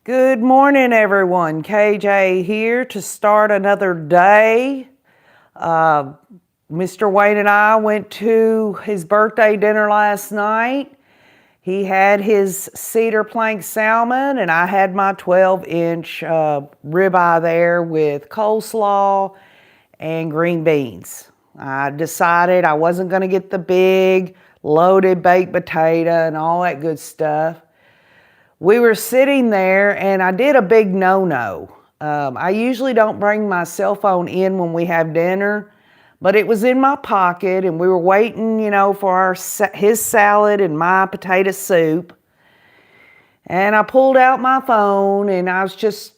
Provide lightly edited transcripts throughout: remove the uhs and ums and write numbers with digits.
Good morning, everyone. KJ here to start another day. Mr. Wayne and I went to his birthday dinner last night. He had his cedar plank salmon, and I had my 12-inch ribeye there with coleslaw and green beans. I decided I wasn't going to get the big, loaded baked potato and all that good stuff. We were sitting there, and I did a big no-no. I usually don't bring my cell phone in when we have dinner, but it was in my pocket, and we were waiting, for his salad and my potato soup. And I pulled out my phone, and I was just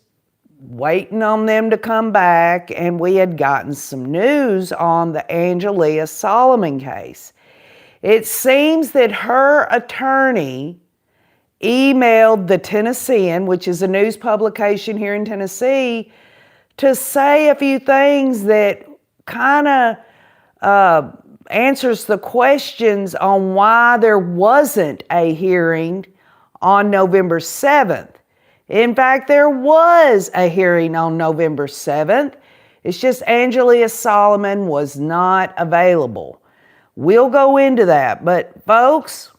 waiting on them to come back, and we had gotten some news on the Angelia Solomon case. It seems that her attorney emailed the Tennessean, which is a news publication here in Tennessee, to say a few things that kind of answers the questions on why there wasn't a hearing on November 7th. In fact, there was a hearing on November 7th. It's just Angelia Solomon was not available. We'll go into that, but folks,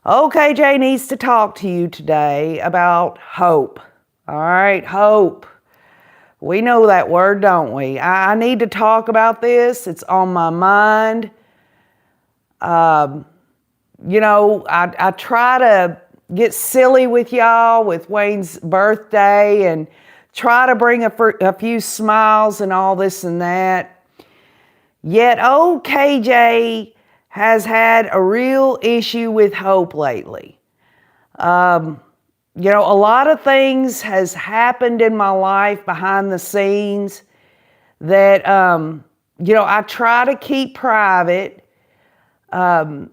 OKJ needs to talk to you today about hope. All right, hope. We know that word, don't we? I need to talk about this. It's on my mind. I try to get silly with y'all with Wayne's birthday and try to bring a few smiles and all this and that. Yet OKJ has had a real issue with hope lately. A lot of things has happened in my life behind the scenes that, I try to keep private, and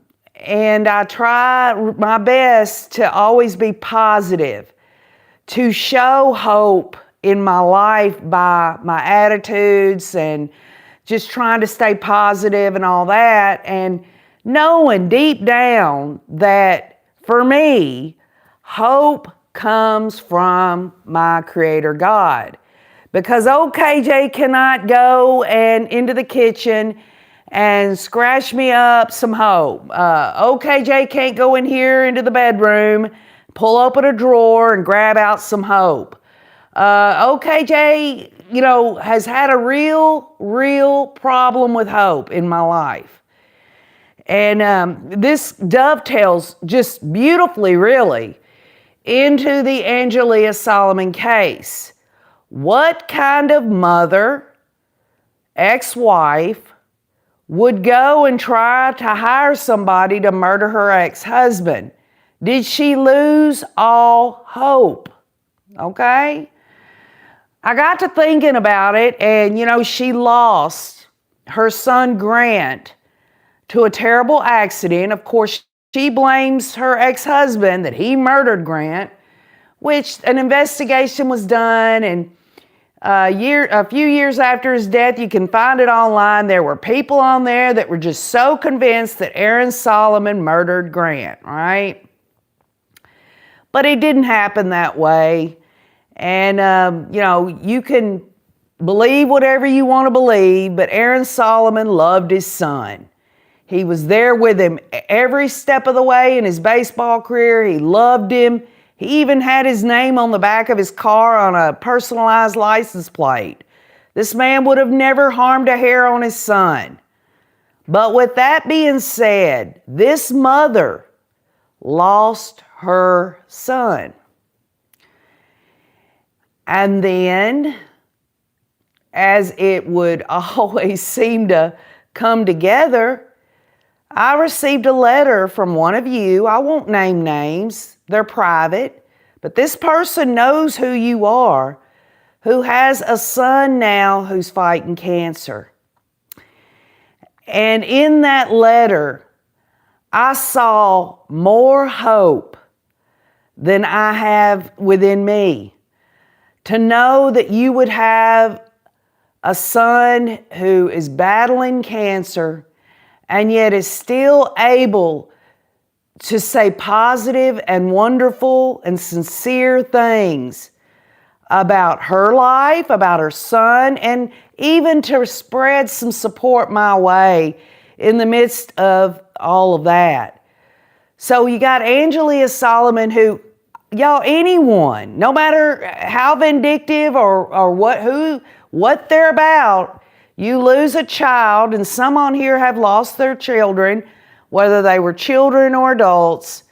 I try my best to always be positive, to show hope in my life by my attitudes and just trying to stay positive and all that, and knowing deep down that for me, hope comes from my Creator God. Because OKJ cannot go and into the kitchen and scratch me up some hope. OKJ can't go in here into the bedroom, pull open a drawer and grab out some hope. OKJ, has had a real problem with hope in my life. And this dovetails just beautifully, really, into the Angelia Solomon case. What kind of mother, ex-wife, would go and try to hire somebody to murder her ex-husband? Did she lose all hope? Okay? I got to thinking about it, and she lost her son Grant to a terrible accident. Of course, she blames her ex-husband that he murdered Grant, which an investigation was done, and a few years after his death, you can find it online, there were people on there that were just so convinced that Aaron Solomon murdered Grant, right? But it didn't happen that way. And, you can believe whatever you want to believe, but Aaron Solomon loved his son. He was there with him every step of the way in his baseball career. He loved him. He even had his name on the back of his car on a personalized license plate. This man would have never harmed a hair on his son. But with that being said, this mother lost her son. And then, as it would always seem to come together, I received a letter from one of you. I won't name names, they're private, but this person knows who you are, who has a son now who's fighting cancer. And in that letter, I saw more hope than I have within me. To know that you would have a son who is battling cancer and yet is still able to say positive and wonderful and sincere things about her life, about her son, and even to spread some support my way in the midst of all of that. So you got Angelia Solomon, who, y'all, anyone, no matter how vindictive or what they're about, you lose a child, and some on here have lost their children, whether they were children or adults.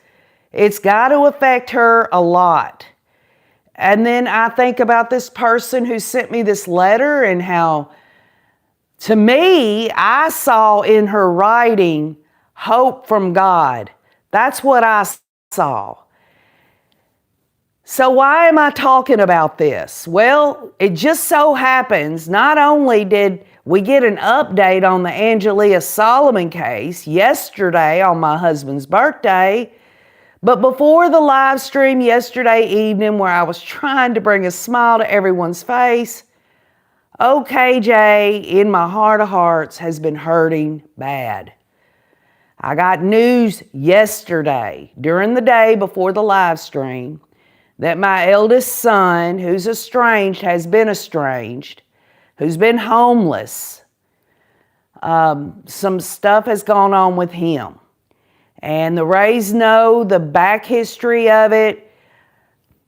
It's got to affect her a lot. And then I think about this person who sent me this letter and how, to me, I saw in her writing hope from God. That's what I saw. So why am I talking about this? Well, it just so happens, not only did we get an update on the Angelia Solomon case yesterday on my husband's birthday, but before the live stream yesterday evening where I was trying to bring a smile to everyone's face, OKJ in my heart of hearts has been hurting bad. I got news yesterday during the day before the live stream that my eldest son, who's estranged, has been estranged, who's been homeless. Some stuff has gone on with him. And the Rays know the back history of it.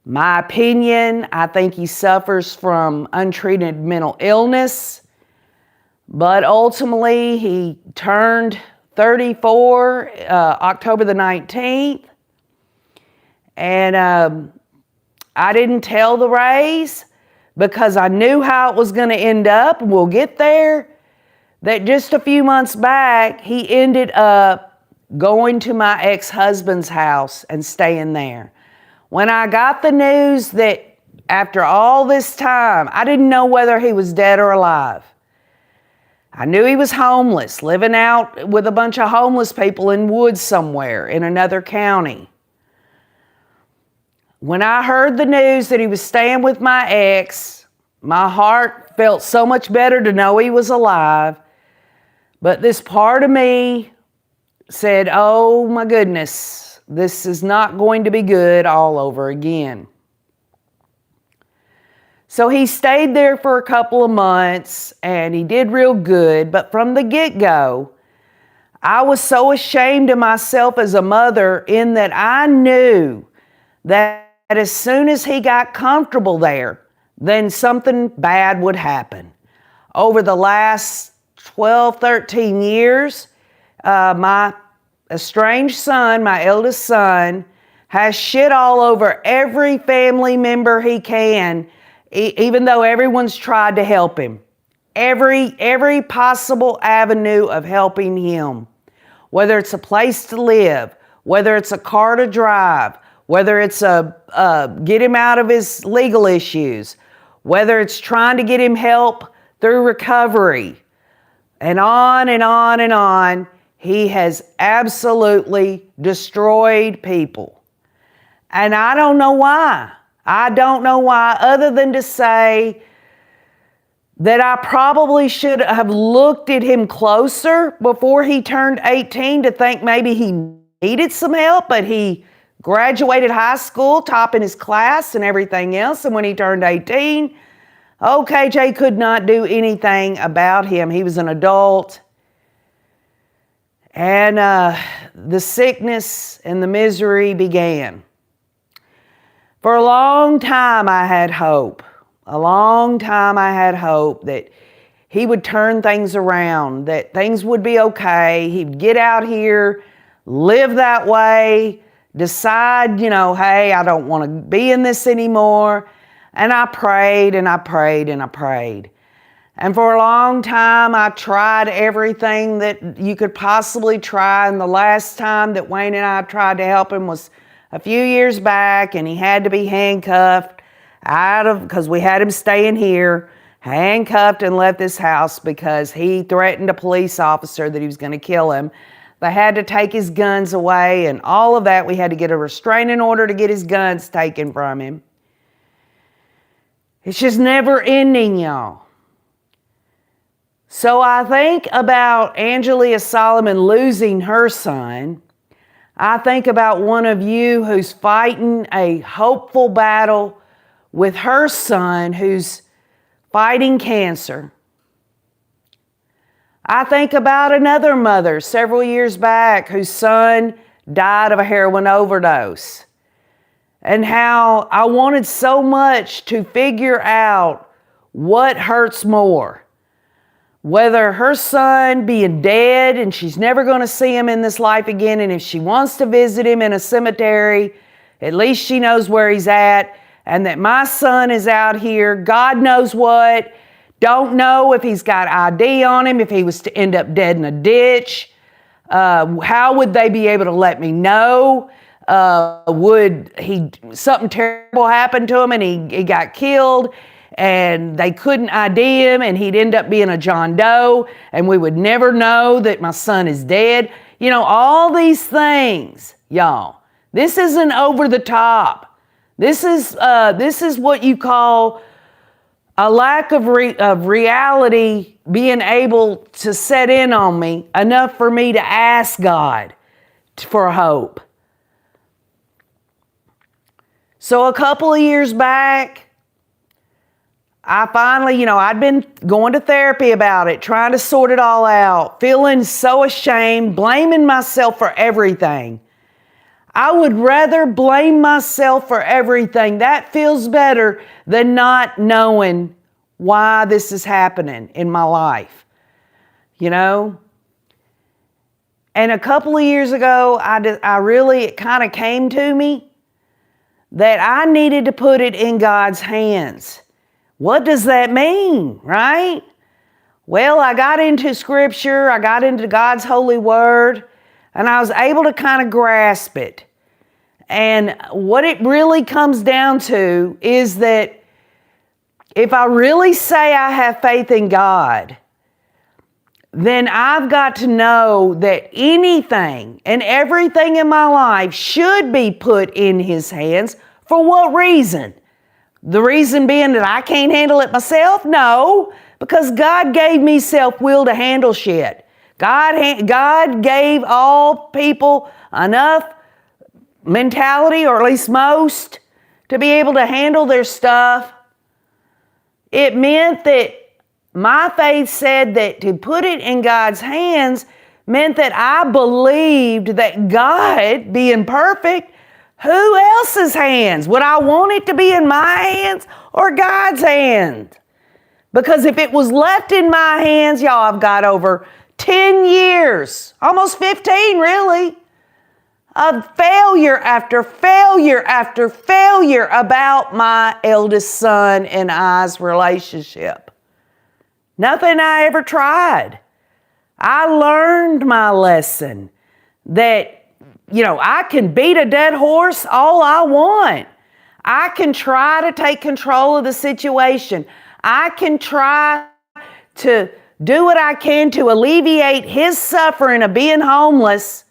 My opinion, I think he suffers from untreated mental illness. But ultimately, he turned 34 October the 19th. And I didn't tell the Rays because I knew how it was going to end up. We'll get there. That just a few months back, he ended up going to my ex-husband's house and staying there. When I got the news that after all this time, I didn't know whether he was dead or alive. I knew he was homeless, living out with a bunch of homeless people in woods somewhere in another county. When I heard the news that he was staying with my ex, my heart felt so much better to know he was alive. But this part of me said, oh my goodness, this is not going to be good all over again. So he stayed there for a couple of months and he did real good. But from the get-go, I was so ashamed of myself as a mother in that I knew that as soon as he got comfortable there, then something bad would happen. Over the last 12, 13 years, my estranged son, my eldest son, has shit all over every family member he can, even though everyone's tried to help him. Every possible avenue of helping him, whether it's a place to live, whether it's a car to drive, whether it's get him out of his legal issues, whether it's trying to get him help through recovery, and on and on and on. He has absolutely destroyed people. And I don't know why. I don't know why, other than to say that I probably should have looked at him closer before he turned 18 to think maybe he needed some help, but he graduated high school, topping his class and everything else. And when he turned 18, OKJ could not do anything about him. He was an adult. And the sickness and the misery began. For a long time, I had hope. A long time I had hope that he would turn things around, that things would be okay. He'd get out here, live that way, decide, hey, I don't want to be in this anymore. And I prayed and I prayed and I prayed. And for a long time, I tried everything that you could possibly try. And the last time that Wayne and I tried to help him was a few years back, and he had to be handcuffed because we had him staying here, handcuffed and left this house because he threatened a police officer that he was going to kill him. They had to take his guns away and all of that. We had to get a restraining order to get his guns taken from him. It's just never ending, y'all. So I think about Angelia Solomon losing her son. I think about one of you who's fighting a hopeful battle with her son who's fighting cancer. I think about another mother several years back whose son died of a heroin overdose, and how I wanted so much to figure out what hurts more. Whether her son being dead and she's never going to see him in this life again, and if she wants to visit him in a cemetery, at least she knows where he's at, and that my son is out here, God knows what, don't know if he's got ID on him, if he was to end up dead in a ditch. How would they be able to let me know? Would something terrible happen to him and he got killed and they couldn't ID him and he'd end up being a John Doe and we would never know that my son is dead? You know, all these things, y'all. This isn't over the top. This is what you call a lack of reality being able to set in on me enough for me to ask God for hope. So a couple of years back, I finally, I'd been going to therapy about it, trying to sort it all out, feeling so ashamed, blaming myself for everything. I would rather blame myself for everything. That feels better than not knowing why this is happening in my life, And a couple of years ago, it kind of came to me that I needed to put it in God's hands. What does that mean, right? Well, I got into Scripture, I got into God's holy word, and I was able to kind of grasp it. And what it really comes down to is that if I really say I have faith in God, then I've got to know that anything and everything in my life should be put in His hands. For what reason? The reason being that I can't handle it myself? No, because God gave me self-will to handle shit. God gave all people enough mentality, or at least most, to be able to handle their stuff. It meant that my faith said that to put it in God's hands meant that I believed that God, being perfect, who else's hands? Would I want it to be in my hands or God's hands? Because if it was left in my hands, y'all, I've got over 10 years, almost 15 really, of failure after failure after failure about my eldest son and I's relationship. Nothing I ever tried. I learned my lesson that, I can beat a dead horse all I want. I can try to take control of the situation. I can try to do what I can to alleviate his suffering of being homeless.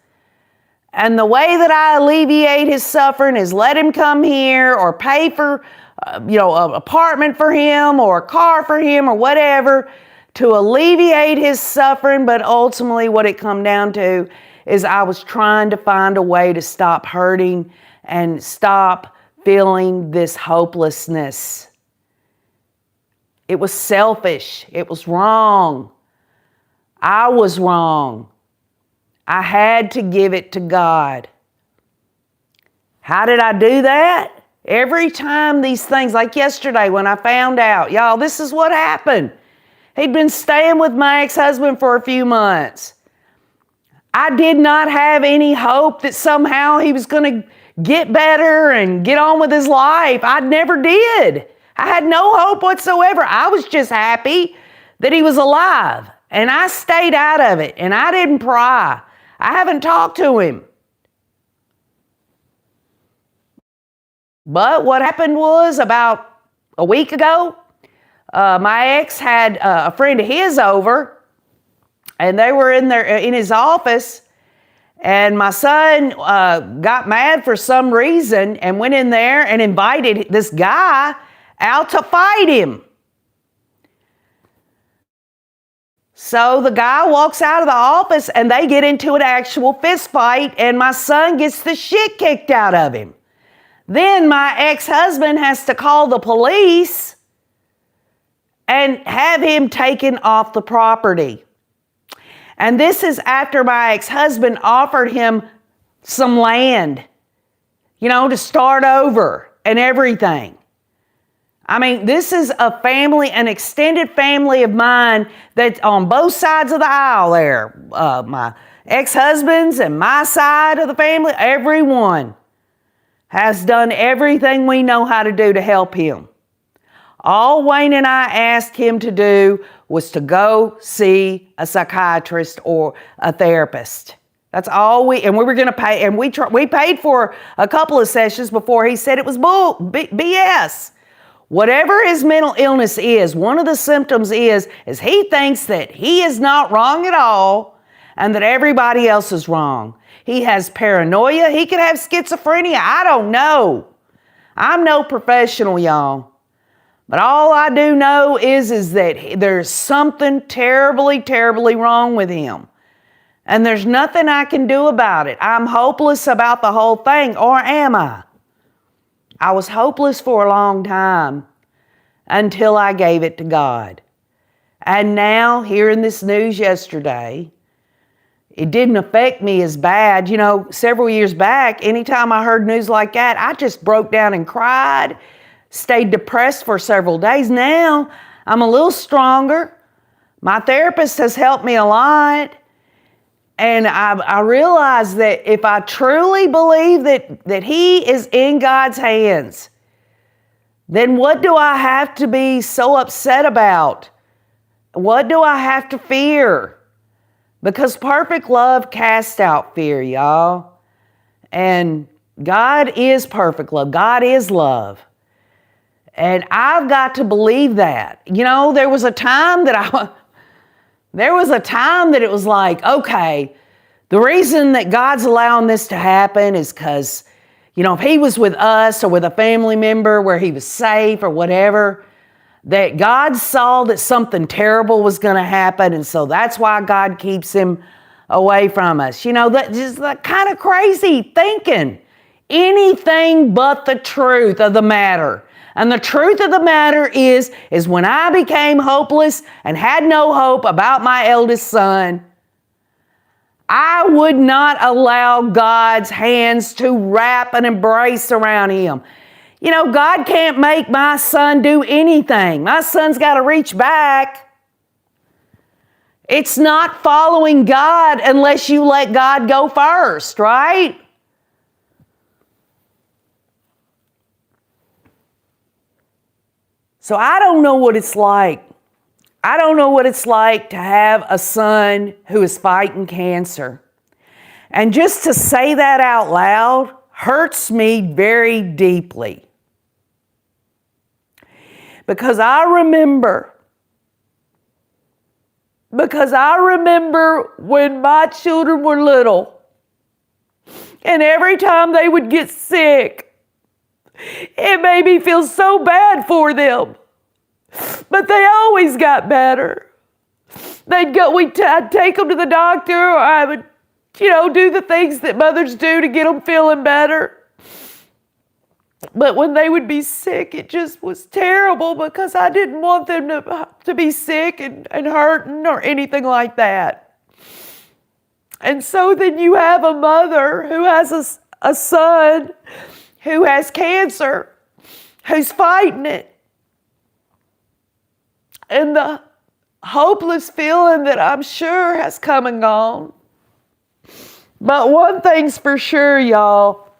And the way that I alleviate his suffering is let him come here or pay for, an apartment for him or a car for him or whatever to alleviate his suffering. But ultimately what it come down to is I was trying to find a way to stop hurting and stop feeling this hopelessness. It was selfish. It was wrong. I was wrong. I had to give it to God. How did I do that? Every time these things, like yesterday when I found out, y'all, this is what happened. He'd been staying with my ex-husband for a few months. I did not have any hope that somehow he was going to get better and get on with his life. I never did. I had no hope whatsoever. I was just happy that he was alive. And I stayed out of it. And I didn't pry. I haven't talked to him. But what happened was about a week ago, my ex had a friend of his over. And they were in his office, and my son got mad for some reason and went in there and invited this guy out to fight him. So the guy walks out of the office and they get into an actual fist fight, and my son gets the shit kicked out of him. Then my ex-husband has to call the police and have him taken off the property. And this is after my ex-husband offered him some land, to start over and everything. I mean, this is a family, an extended family of mine that's on both sides of the aisle there. My ex-husband's and my side of the family, everyone has done everything we know how to do to help him. All Wayne and I asked him to do was to go see a psychiatrist or a therapist. That's all and we were going to pay, and we paid for a couple of sessions before he said it was BS. Whatever his mental illness is, one of the symptoms is he thinks that he is not wrong at all and that everybody else is wrong. He has paranoia. He could have schizophrenia. I don't know. I'm no professional, y'all. But all I do know is that there's something terribly, terribly wrong with him. And there's nothing I can do about it. I'm hopeless about the whole thing, or am I? I was hopeless for a long time until I gave it to God. And now, hearing this news yesterday, it didn't affect me as bad. Several years back, anytime I heard news like that, I just broke down and cried, stayed depressed for several days. Now, I'm a little stronger. My therapist has helped me a lot. And I realize that if I truly believe that he is in God's hands, then what do I have to be so upset about? What do I have to fear? Because perfect love casts out fear, y'all. And God is perfect love. God is love. And I've got to believe that. There was a time that it was like, okay, the reason that God's allowing this to happen is because, if he was with us or with a family member where he was safe or whatever, that God saw that something terrible was going to happen, and so that's why God keeps him away from us. That just that kind of crazy thinking. Anything but the truth of the matter. And the truth of the matter is when I became hopeless and had no hope about my eldest son, I would not allow God's hands to wrap an embrace around him. God can't make my son do anything. My son's got to reach back. It's not following God unless you let God go first, right? So I don't know what it's like. I don't know what it's like to have a son who is fighting cancer. And just to say that out loud hurts me very deeply. Because I remember when my children were little, and every time they would get sick, it made me feel so bad for them. But they always got better. I'd take them to the doctor, or I would, do the things that mothers do to get them feeling better. But when they would be sick, it just was terrible because I didn't want them to be sick and hurting or anything like that. And so then you have a mother who has a son who has cancer, who's fighting it. And the hopeless feeling that I'm sure has come and gone. But one thing's for sure, y'all.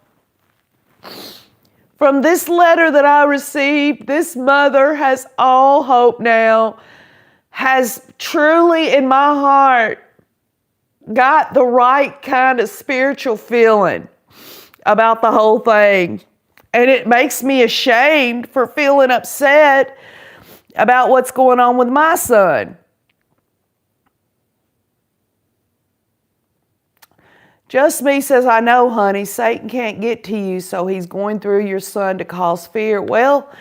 From this letter that I received, this mother has all hope now, has truly in my heart got the right kind of spiritual feeling about the whole thing. And it makes me ashamed for feeling upset about what's going on with my son. Just Me says, I know, honey, Satan can't get to you, so he's going through your son to cause fear. Well,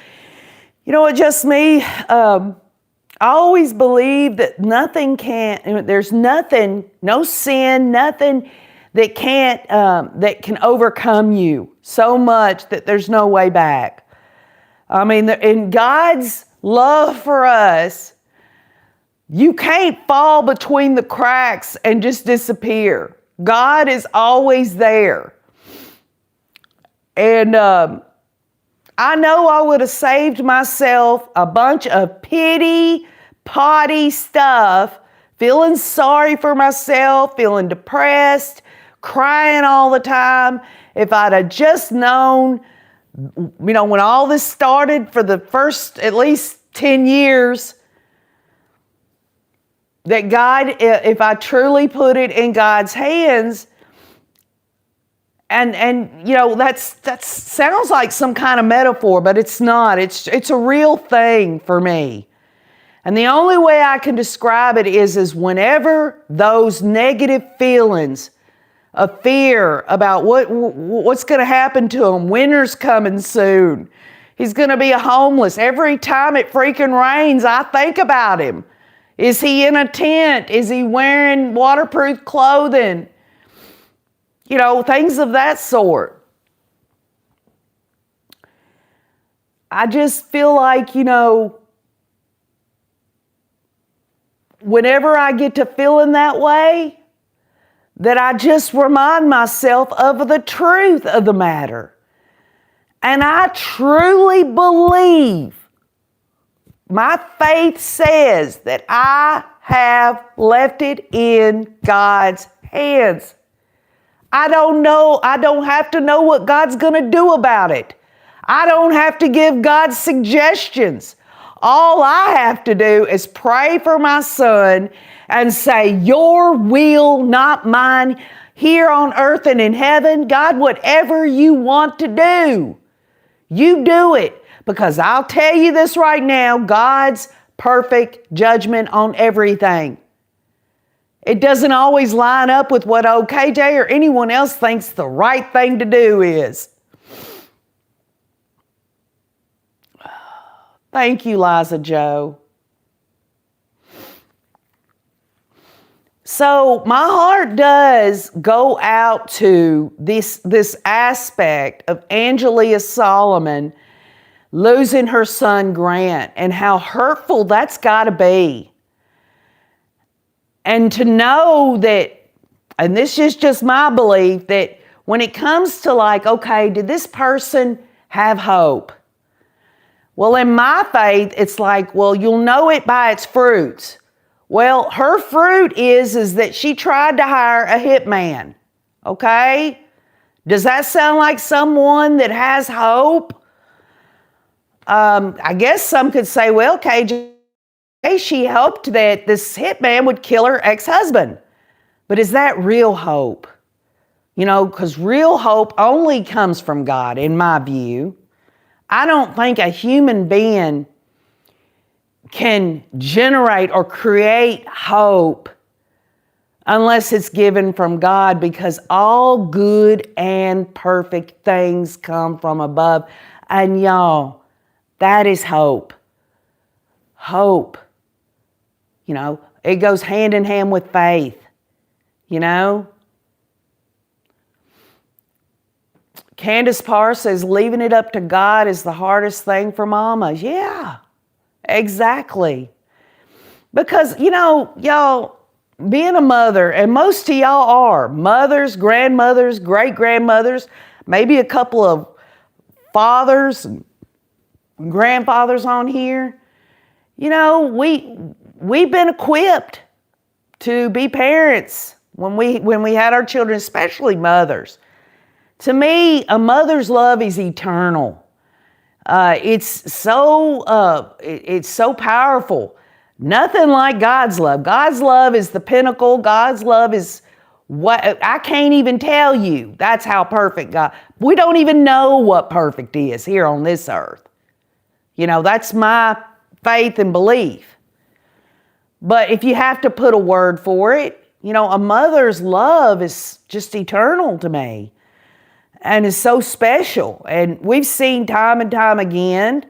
you know what, Just Me? I I always believe that there's nothing, no sin, nothing that that can overcome you so much that there's no way back. I mean, in God's love for us, you can't fall between the cracks and just disappear. God is always there. And I know I would have saved myself a bunch of pity, potty stuff, feeling sorry for myself, feeling depressed, crying all the time, if I'd have just known, when all this started for the first at least 10 years, that God, if I truly put it in God's hands, and that sounds like some kind of metaphor, but it's not. It's a real thing for me. And the only way I can describe it is whenever those negative feelings of fear about what's going to happen to him, winter's coming soon, he's going to be homeless. Every time it freaking rains, I think about him. Is he in a tent? Is he wearing waterproof clothing? Things of that sort. I just feel like, whenever I get to feeling that way, that I just remind myself of the truth of the matter. And I truly believe, my faith says that I have left it in God's hands. I don't know. I don't have to know what God's going to do about it. I don't have to give God suggestions. All I have to do is pray for my son and say, your will, not mine, here on earth and in heaven. God, whatever you want to do, you do it. Because I'll tell you this right now, God's perfect judgment on everything. It doesn't always line up with what OKJ or anyone else thinks the right thing to do is. Thank you, Liza Joe. So my heart does go out to this aspect of Angelia Solomon losing her son Grant, and how hurtful that's got to be. And to know that, and this is just my belief, that when it comes to okay, did this person have hope? Well, in my faith, it's you'll know it by its fruits. Well, her fruit is that she tried to hire a hitman. Okay? Does that sound like someone that has hope? I guess some could say, well, KJ, she hoped that this hitman would kill her ex-husband. But is that real hope? Because real hope only comes from God, in my view. I don't think a human being can generate or create hope unless it's given from God, because all good and perfect things come from above. And y'all, that is hope. Hope. It goes hand in hand with faith. Candace Parr says, leaving it up to God is the hardest thing for mamas. Yeah, exactly. Because, y'all, being a mother, and most of y'all are mothers, grandmothers, great-grandmothers, maybe a couple of fathers and grandfathers on here. We've been equipped to be parents when we had our children, especially mothers. To me, a mother's love is eternal. It's so powerful. Nothing like God's love. God's love is the pinnacle. God's love is what I can't even tell you. That's how perfect God. We don't even know what perfect is here on this earth. That's my faith and belief. But if you have to put a word for it, a mother's love is just eternal to me. And is so special. And we've seen time and time again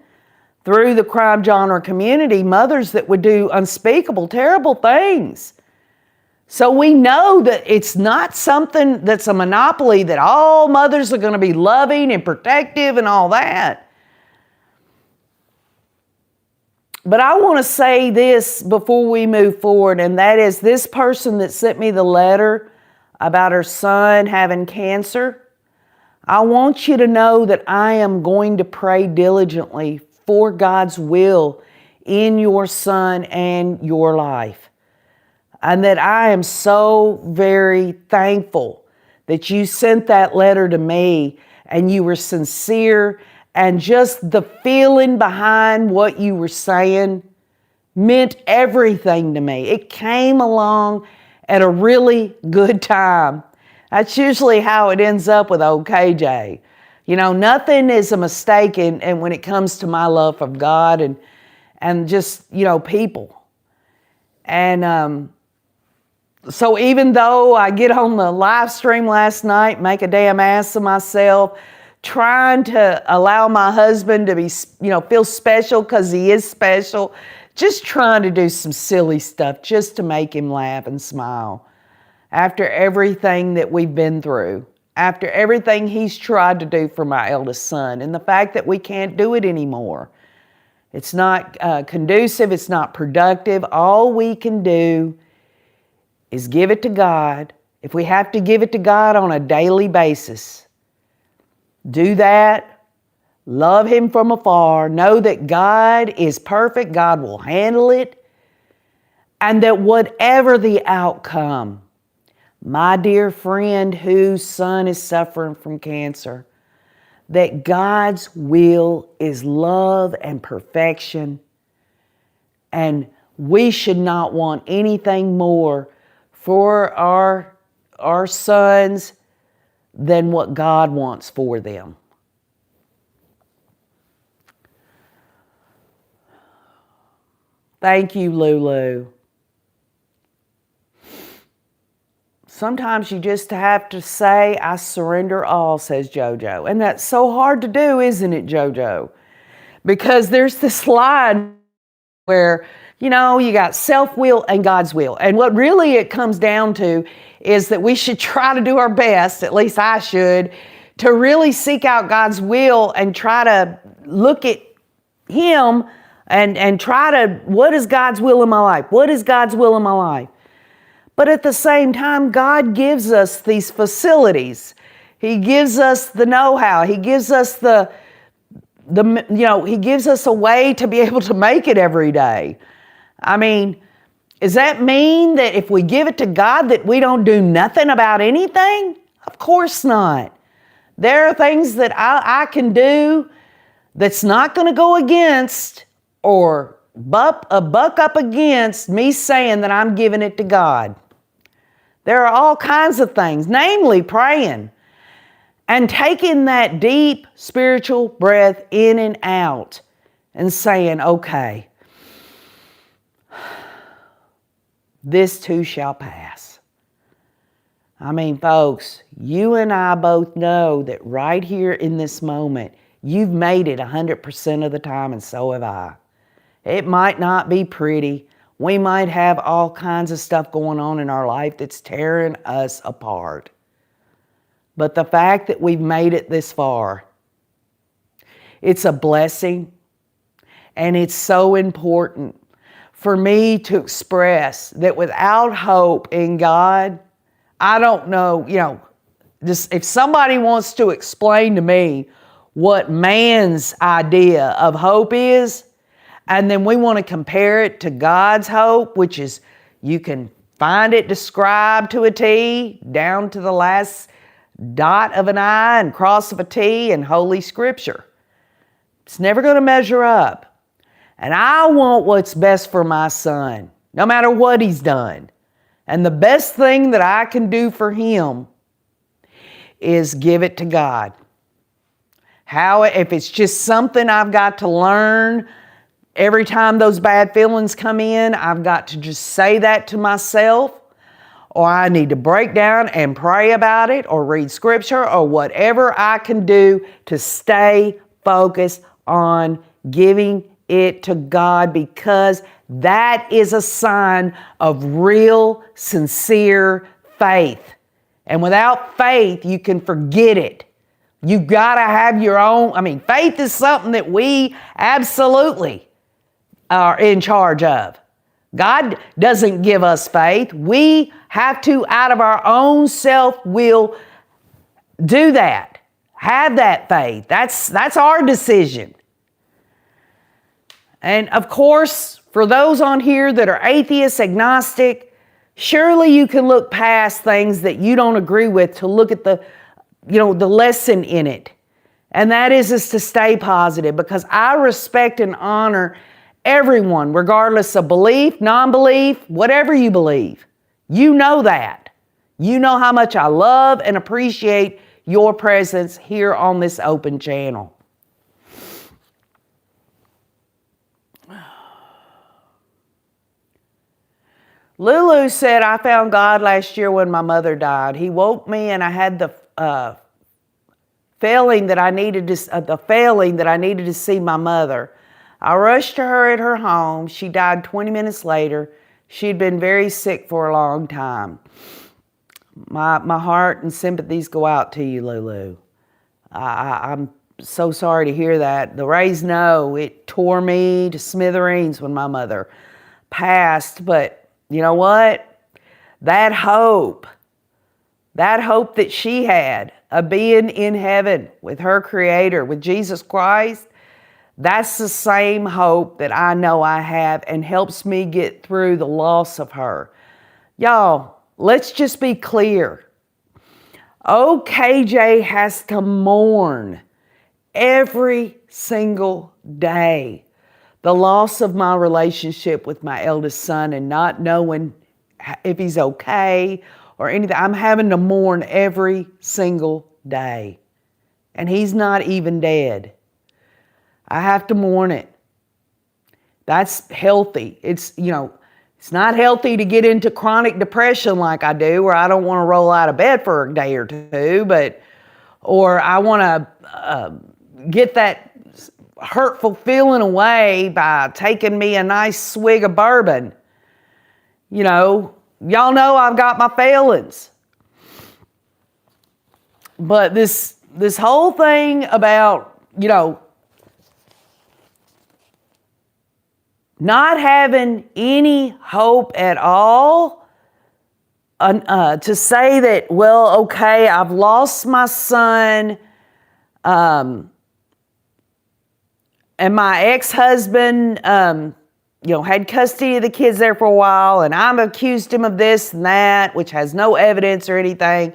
through the crime genre community, mothers that would do unspeakable, terrible things. So we know that it's not something that's a monopoly, that all mothers are going to be loving and protective and all that. But I want to say this before we move forward, and that is this person that sent me the letter about her son having cancer. I want you to know that I am going to pray diligently for God's will in your son and your life. And that I am so very thankful that you sent that letter to me and you were sincere, and just the feeling behind what you were saying meant everything to me. It came along at a really good time. That's usually how it ends up with old KJ. You know, nothing is a mistake and when it comes to my love of God and just, you know, people. And so even though I get on the live stream last night, make a damn ass of myself, trying to allow my husband to be, you know, feel special because he is special, just trying to do some silly stuff just to make him laugh and smile. After everything that we've been through, after everything he's tried to do for my eldest son, and the fact that we can't do it anymore. It's not conducive, it's not productive. All we can do is give it to God. If we have to give it to God on a daily basis, do that. Love Him from afar. Know that God is perfect. God will handle it. And that whatever the outcome, my dear friend whose son is suffering from cancer, that God's will is love and perfection. And we should not want anything more for our sons than what God wants for them. Thank you, Lulu. Sometimes you just have to say, I surrender all, says JoJo. And that's so hard to do, isn't it, JoJo? Because there's this line where, you know, you got self-will and God's will. And what really it comes down to is that we should try to do our best, at least I should, to really seek out God's will and try to look at Him and try to, what is God's will in my life? What is God's will in my life? But at the same time, God gives us these facilities. He gives us the know-how. He gives us He gives us a way to be able to make it every day. I mean, does that mean that if we give it to God that we don't do nothing about anything? Of course not. There are things that I can do that's not going to go against or buck up against me saying that I'm giving it to God. There are all kinds of things, namely praying and taking that deep spiritual breath in and out and saying, okay, this too shall pass. I mean, folks, you and I both know that right here in this moment, you've made it 100% of the time, and so have I. It might not be pretty. We might have all kinds of stuff going on in our life that's tearing us apart. But the fact that we've made it this far, it's a blessing. And it's so important for me to express that without hope in God, I don't know, just if somebody wants to explain to me what man's idea of hope is, and then we want to compare it to God's hope, which is you can find it described to a T, down to the last dot of an I and cross of a T in Holy Scripture. It's never going to measure up. And I want what's best for my son, no matter what he's done. And the best thing that I can do for him is give it to God. If it's just something I've got to learn, every time those bad feelings come in, I've got to just say that to myself, or I need to break down and pray about it, or read scripture, or whatever I can do to stay focused on giving it to God, because that is a sign of real, sincere faith. And without faith, you can forget it. You've got to have your own. Faith is something that we absolutely are in charge of. God doesn't give us faith. We have to, out of our own self-will, do that. Have that faith. That's our decision. And of course, for those on here that are atheists, agnostic, surely you can look past things that you don't agree with to look at the lesson in it. And that is to stay positive, because I respect and honor everyone, regardless of belief, non-belief, whatever you believe. You know that. You know how much I love and appreciate your presence here on this open channel. Lulu said, I found God last year when my mother died. He woke me and I had the failing that I needed to see my mother. I rushed to her at her home. She died 20 minutes later. She'd been very sick for a long time. My heart and sympathies go out to you, Lulu. I'm so sorry to hear that. The Rays know it tore me to smithereens when my mother passed, but you know what? That hope that she had of being in heaven with her Creator, with Jesus Christ, that's the same hope that I know I have and helps me get through the loss of her. Y'all, let's just be clear. OKJ has to mourn every single day the loss of my relationship with my eldest son and not knowing if he's okay or anything. I'm having to mourn every single day. And he's not even dead. I have to mourn it. That's healthy. It's not healthy to get into chronic depression like I do, where I don't want to roll out of bed for a day or two, or I want to get that hurtful feeling away by taking me a nice swig of bourbon. Y'all know I've got my failings. But this whole thing about, not having any hope at all, to say that, well, okay, I've lost my son, and my ex-husband, had custody of the kids there for a while, and I've accused him of this and that, which has no evidence or anything,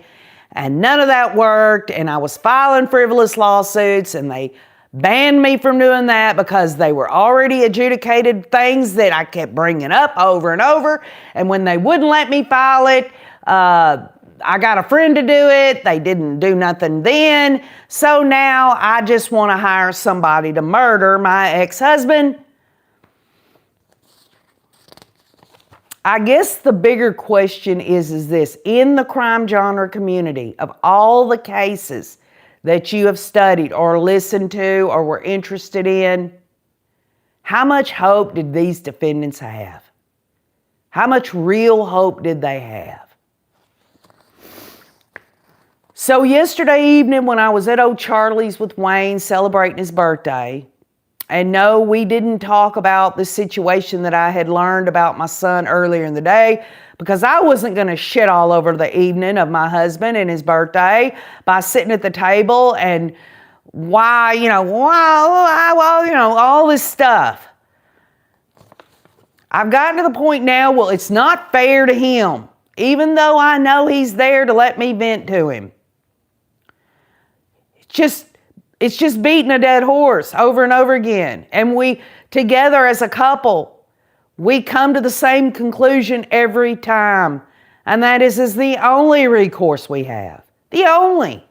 and none of that worked, and I was filing frivolous lawsuits, and they banned me from doing that because they were already adjudicated things that I kept bringing up over and over, and when they wouldn't let me file it, I got a friend to do it. They didn't do nothing then. So now I just want to hire somebody to murder my ex-husband. I guess the bigger question is this. In the crime genre community, of all the cases that you have studied or listened to or were interested in, how much hope did these defendants have? How much real hope did they have? So yesterday evening when I was at Old Charlie's with Wayne celebrating his birthday, and no, we didn't talk about the situation that I had learned about my son earlier in the day, because I wasn't going to shit all over the evening of my husband and his birthday by sitting at the table and all this stuff. I've gotten to the point now, well, it's not fair to him, even though I know he's there to let me vent to him. It's just beating a dead horse over and over again. And we, together as a couple, we come to the same conclusion every time. And that is the only recourse we have. The only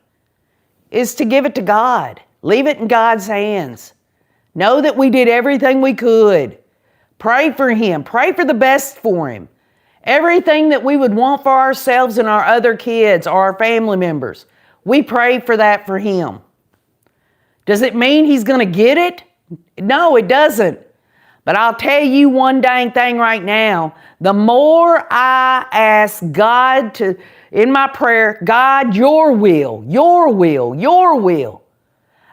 is to give it to God. Leave it in God's hands. Know that we did everything we could. Pray for him. Pray for the best for him. Everything that we would want for ourselves and our other kids or our family members, we pray for that for him. Does it mean he's going to get it? No, it doesn't. But I'll tell you one dang thing right now. The more I ask God to, in my prayer, God, your will, your will, your will.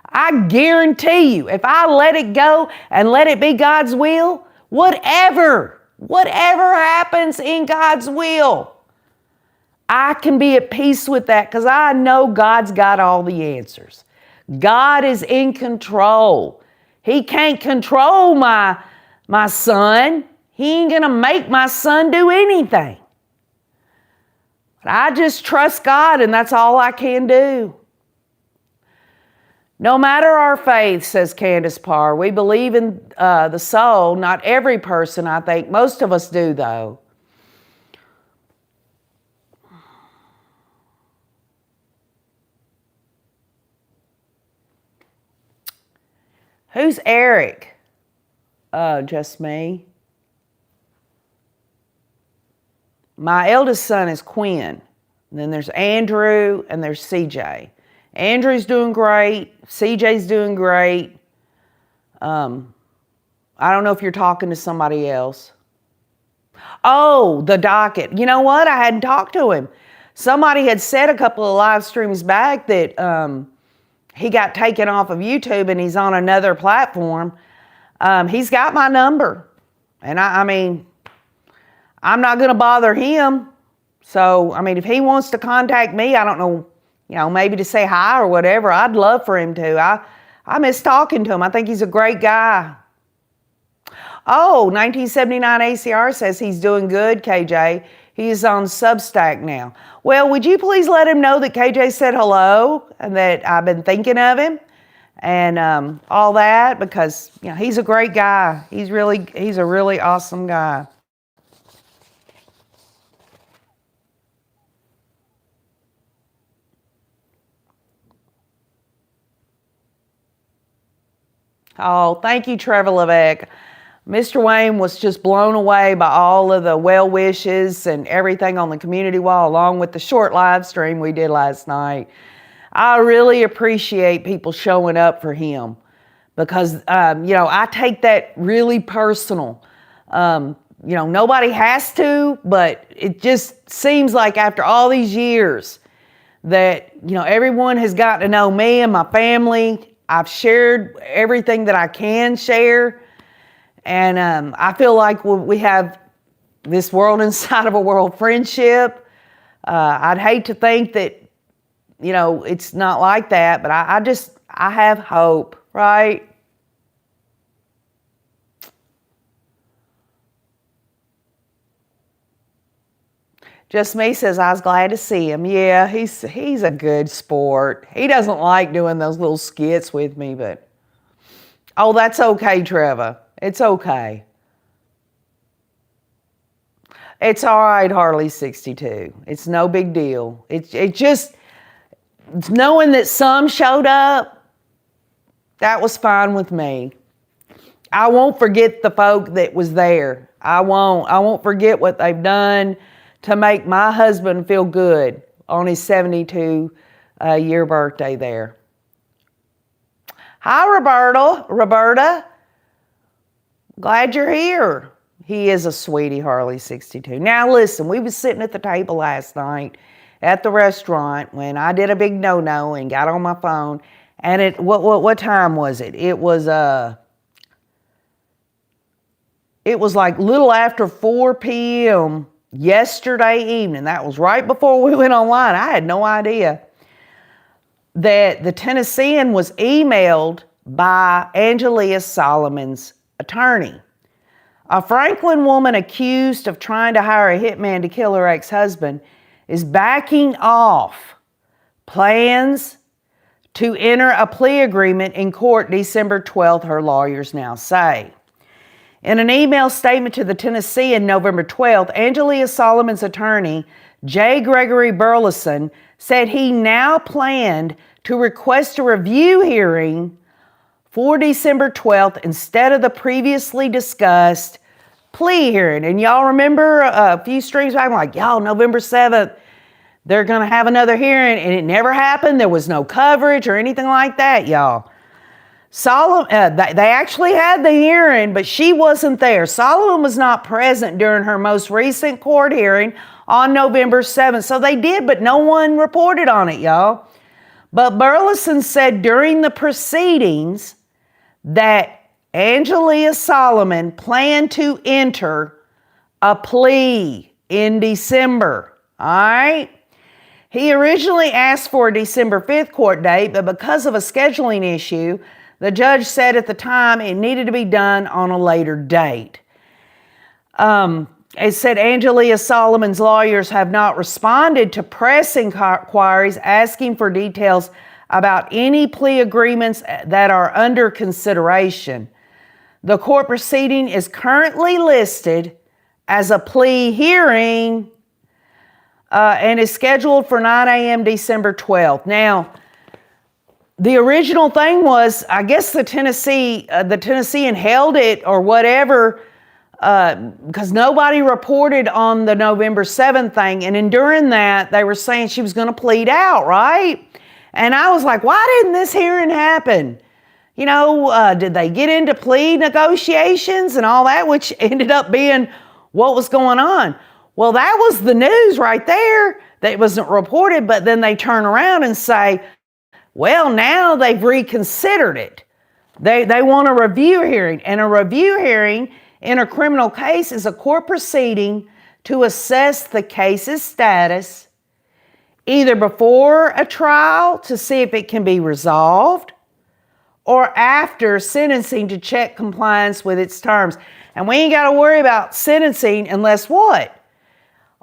I guarantee you, if I let it go and let it be God's will, whatever happens in God's will, I can be at peace with that because I know God's got all the answers. God is in control. He can't control my son. He ain't going to make my son do anything. But I just trust God, and that's all I can do. No matter our faith, says Candace Parr, we believe in the soul. Not every person, I think. Most of us do, though. Who's Eric? Just me. My eldest son is Quinn. And then there's Andrew and there's CJ. Andrew's doing great. CJ's doing great. I don't know if you're talking to somebody else. Oh, the docket. You know what? I hadn't talked to him. Somebody had said a couple of live streams back that he got taken off of YouTube and he's on another platform. He's got my number. And I mean, I'm not going to bother him. So, I mean, if he wants to contact me, I don't know, maybe to say hi or whatever, I'd love for him to. I miss talking to him. I think he's a great guy. Oh, 1979 ACR says he's doing good, KJ. He's on Substack now. Well, would you please let him know that KJ said hello and that I've been thinking of him and all that because, he's a great guy. He's a really awesome guy. Oh, thank you, Trevor Levesque. Mr. Wayne was just blown away by all of the well wishes and everything on the community wall, along with the short live stream we did last night. I really appreciate people showing up for him because, I take that really personal. Nobody has to, but it just seems like after all these years that, everyone has got to know me and my family. I've shared everything that I can share. And I feel like we have this world inside of a world friendship. I'd hate to think that, it's not like that, but I have hope, right? Just Me says, I was glad to see him. Yeah, he's a good sport. He doesn't like doing those little skits with me, but, oh, that's okay, Trevor. It's okay. It's all right, Harley 62. It's no big deal. It's knowing that some showed up, that was fine with me. I won't forget the folk that was there. I won't forget what they've done to make my husband feel good on his 72-year birthday there. Hi, Roberta. Glad you're here. He is a sweetie, Harley 62. Now listen, we was sitting at the table last night at the restaurant when I did a big no-no and got on my phone. And what time was it? It was like little after 4 p.m. yesterday evening. That was right before we went online. I had no idea that the Tennessean was emailed by Angelia Solomon's attorney. A Franklin woman accused of trying to hire a hitman to kill her ex-husband is backing off plans to enter a plea agreement in court December 12th, her lawyers now say. In an email statement to the Tennessean November 12th, Angelia Solomon's attorney, J. Gregory Burleson, said he now planned to request a review hearing for December 12th instead of the previously discussed plea hearing. And y'all remember a few streams back, I'm like, y'all, November 7th, they're going to have another hearing, and it never happened. There was no coverage or anything like that, y'all. They actually had the hearing, but she wasn't there. Solomon was not present during her most recent court hearing on November 7th. So they did, but no one reported on it, y'all. But Burleson said during the proceedings that Angelia Solomon planned to enter a plea in December. All right? He originally asked for a December 5th court date, but because of a scheduling issue, the judge said at the time it needed to be done on a later date. It said Angelia Solomon's lawyers have not responded to press inquiries asking for details about any plea agreements that are under consideration. The court proceeding is currently listed as a plea hearing and is scheduled for 9 a.m. December 12th. Now, the original thing was, I guess the Tennessean held it or whatever because nobody reported on the November 7th thing. And during that, they were saying she was going to plead out, right? And I was like, why didn't this hearing happen? You know, did they get into plea negotiations and all that, which ended up being what was going on? Well, that was the news right there that wasn't reported, but then they turn around and say, well, now they've reconsidered it. They want a review hearing, and a review hearing in a criminal case is a court proceeding to assess the case's status, either before a trial to see if it can be resolved, or after sentencing to check compliance with its terms. And we ain't got to worry about sentencing unless what?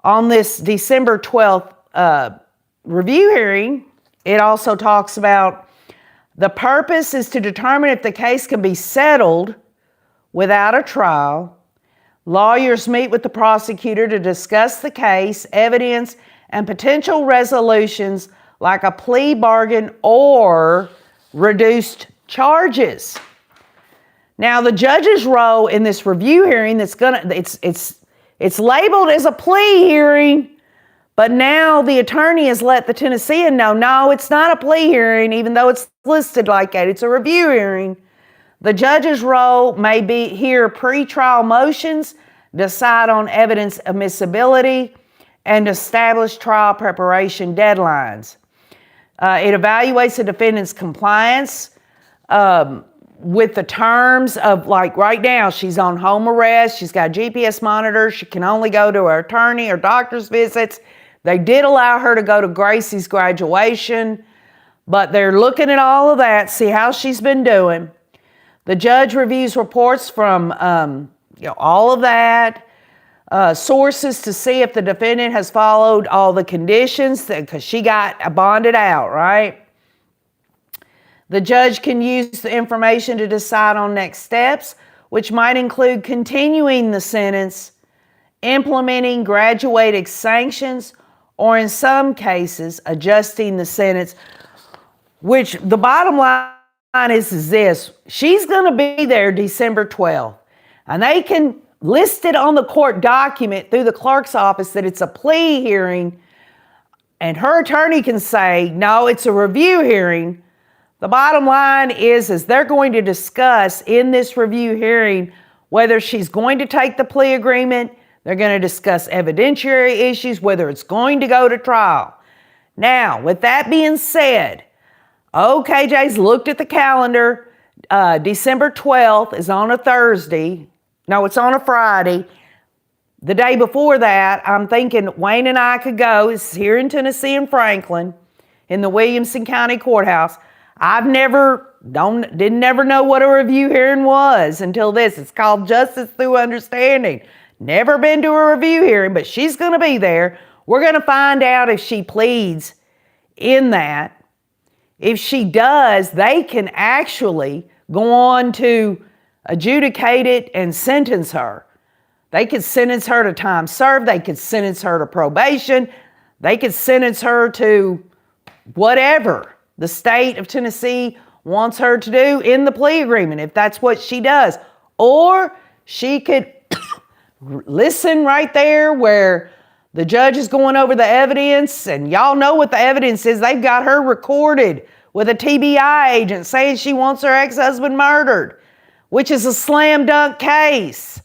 On this December 12th review hearing, it also talks about the purpose is to determine if the case can be settled without a trial. Lawyers meet with the prosecutor to discuss the case, evidence, and potential resolutions like a plea bargain or reduced charges. Now, the judge's role in this review hearing it's labeled as a plea hearing, but now the attorney has let the Tennessean know, no, it's not a plea hearing, even though it's listed like that. It's a review hearing. The judge's role may be hear pretrial motions, decide on evidence admissibility, and establish trial preparation deadlines. It evaluates the defendant's compliance with the terms of, like right now, she's on home arrest, she's got a GPS monitor, she can only go to her attorney or doctor's visits. They did allow her to go to Gracie's graduation, but they're looking at all of that, see how she's been doing. The judge reviews reports from all of that, sources to see if the defendant has followed all the conditions, because she got bonded out, right? The judge can use the information to decide on next steps, which might include continuing the sentence, implementing graduated sanctions, or in some cases, adjusting the sentence, which the bottom line is this. She's going to be there December 12th, and they can list it on the court document through the clerk's office that it's a plea hearing, and her attorney can say, no, it's a review hearing. The bottom line is they're going to discuss in this review hearing whether she's going to take the plea agreement. They're going to discuss evidentiary issues, whether it's going to go to trial. Now, with that being said, OKJ's looked at the calendar. December 12th is on a Thursday. No, it's on a Friday. The day before that, I'm thinking Wayne and I could go. It's here in Tennessee in Franklin in the Williamson County Courthouse. Didn't never know what a review hearing was until this. It's called Justice Through Understanding. Never been to a review hearing, but she's going to be there. We're going to find out if she pleads in that. If she does, they can actually go on to adjudicate it and sentence her. They could sentence her to time served. They could sentence her to probation. They could sentence her to whatever the state of Tennessee wants her to do in the plea agreement, if that's what she does. Or she could listen right there where the judge is going over the evidence, and y'all know what the evidence is. They've got her recorded with a TBI agent saying she wants her ex-husband murdered, which is a slam dunk case.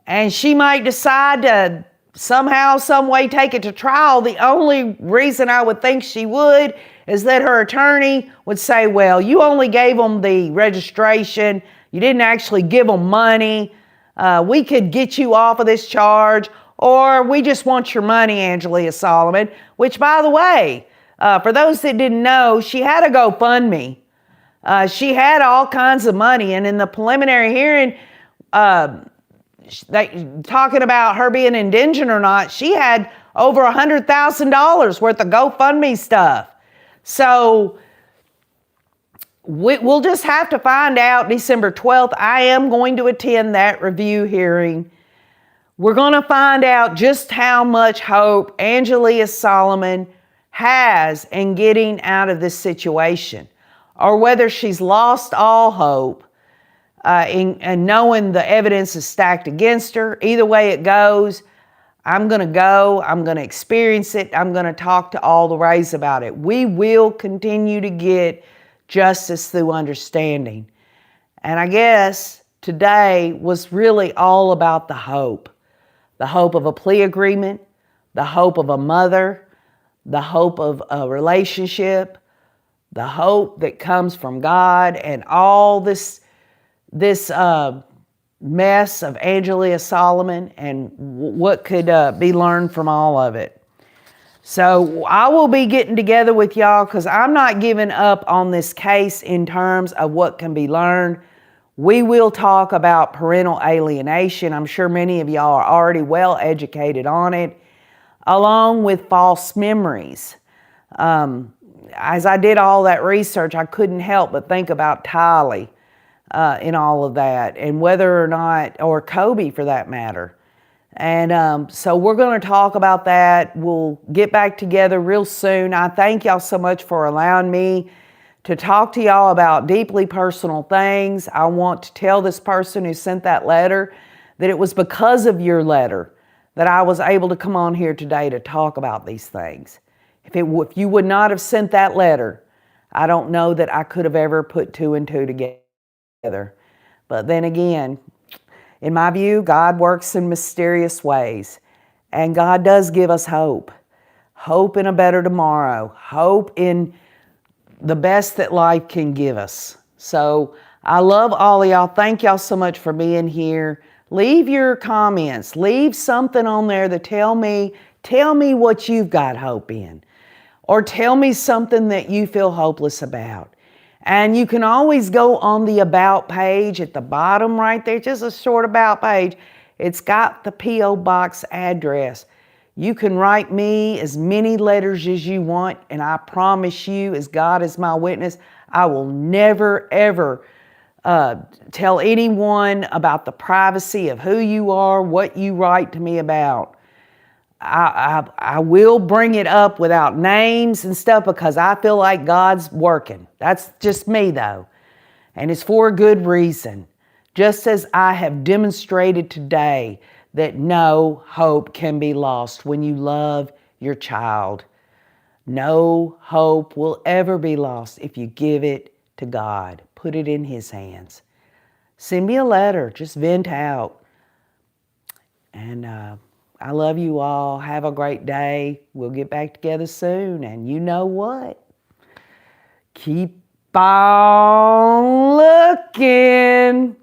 And she might decide to somehow, some way take it to trial. The only reason I would think she would is that her attorney would say, well, you only gave them the registration. You didn't actually give them money. We could get you off of this charge, or we just want your money, Angelia Solomon, which, by the way, for those that didn't know, she had a GoFundMe. She had all kinds of money, and in the preliminary hearing, talking about her being indigent or not, she had over $100,000 worth of GoFundMe stuff. So we'll just have to find out December 12th. I am going to attend that review hearing. We're going to find out just how much hope Angelia Solomon has in getting out of this situation, or whether she's lost all hope and knowing the evidence is stacked against her. Either way it goes, I'm going to go. I'm going to experience it. I'm going to talk to all the Rays about it. We will continue to get justice through understanding. And I guess today was really all about the hope of a plea agreement, the hope of a mother, the hope of a relationship, the hope that comes from God, and all this mess of Angelia Solomon and what could be learned from all of it. So I will be getting together with y'all, because I'm not giving up on this case in terms of what can be learned. We will talk about parental alienation. I'm sure many of y'all are already well educated on it, along with false memories. As I did all that research, I couldn't help but think about Tylee in all of that, and whether or not, or Kobe for that matter. And so we're going to talk about that. We'll get back together real soon. I thank y'all so much for allowing me to talk to y'all about deeply personal things. I want to tell this person who sent that letter that it was because of your letter that I was able to come on here today to talk about these things. If you would not have sent that letter, I don't know that I could have ever put two and two together. But then again, in my view, God works in mysterious ways, and God does give us hope. Hope in a better tomorrow. Hope in the best that life can give us. So I love all of y'all. Thank y'all so much for being here. Leave your comments. Leave something on there to tell me what you've got hope in, or tell me something that you feel hopeless about. And you can always go on the About page at the bottom right there, just a short About page. It's got the P.O. Box address. You can write me as many letters as you want, and I promise you, as God is my witness, I will never, ever tell anyone about the privacy of who you are, what you write to me about. I will bring it up without names and stuff, because I feel like God's working. That's just me though. And it's for a good reason. Just as I have demonstrated today that no hope can be lost when you love your child. No hope will ever be lost if you give it to God. Put it in His hands. Send me a letter. Just vent out. And I love you all. Have a great day. We'll get back together soon. And you know what? Keep on looking.